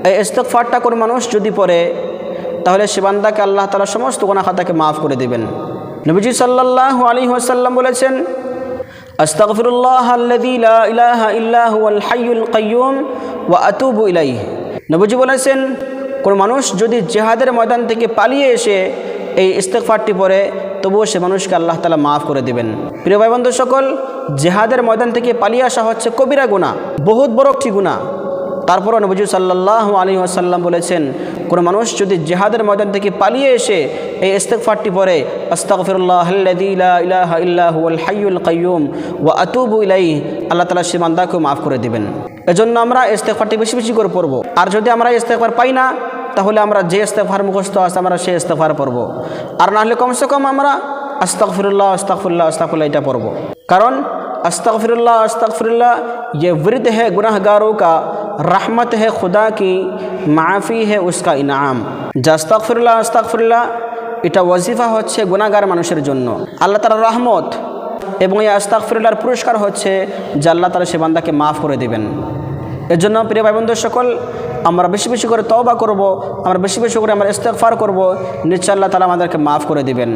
এই ইস্তেগফারটা কোন মানুষ যদি পড়ে তাহলে সে বান্দাকে আল্লাহ তাআলা সমস্ত গুনাহ খাতাকে মাফ করে দিবেন। নবীজি সাল্লাল্লাহু আলাইহি ওয়াসাল্লাম বলেছেন, আস্তাগফিরুল্লাহাল্লাযী লা ইলাহা ইল্লা হুয়াল হাইয়ুল কাইয়্যুম ওয়া আতুবু ইলাইহি। নবীজি বলেছেন, কোন মানুষ যদি জিহাদের ময়দান থেকে পালিয়ে এসে এই ইস্তেগফারটি পড়ে তবুও সে মানুষকে আল্লাহ তাআলা মাফ করে দিবেন। প্রিয় ভাই বন্ধু সকল, জিহাদের ময়দান থেকে পালিয়ে আসা হচ্ছে কবিরা গুনাহ, বহুত বড় একটি গুনাহ। তারপরও নবী সাল্লাল্লাহু আলাইহি ওয়াসাল্লাম বলেছেন, কোনো মানুষ যদি জিহাদের ময়দান থেকে পালিয়ে এসে এই ইস্তেগফারটি পড়ে, আস্তাগফিরুল্লাহাল্লাযী লা ইলাহা ইল্লা হুয়াল হাইয়ুল কাইয়্যুম ওয়া আতুবু ইলাইহি, আল্লাহ তাআলা সে বান্দাকে মাফ করে দিবেন। এজন্য আমরা ইস্তেগফারটি বেশি বেশি করে পড়ব। আর যদি আমরা ইস্তেগফার পাই না, তাহলে আমরা যে ইস্তেগফার মুখস্থ আছে আমরা সেই ইস্তেগফার পড়ব। আর না হলে কমসে কম আমরা আস্তাগফিরুল্লাহ আস্তাগফিরুল্লাহ আস্তাগফিরুল্লাহ এটা পড়ব। কারণ अस्तगफिरुल्लाह अस्तगफिरुल्लाह ये विरद है गुनाहगारों का, रहमत है खुदा की, माफ़ी है उसका इनाम। যা আস্তাগফিরুল্লাহ আস্তাগফিরুল্লাহ এটা ওয়াজিফা হচ্ছে গুনাহগার মানুষের জন্য, আল্লাহ তাআলার রহমত, এবং এই আস্তাগফিরুল্লাহর পুরস্কার হচ্ছে যে আল্লাহ তাআলা সে বান্দাকে মাফ করে দেবেন। এর জন্য প্রিয় ভাই বন্ধু সকল, আমরা বেশি বেশি করে তওবা করব, আমরা বেশি বেশি করে আমরা ইস্তেগফার করব, নিশ্চয় আল্লাহ তাআলা আমাদেরকে মাফ করে দিবেন।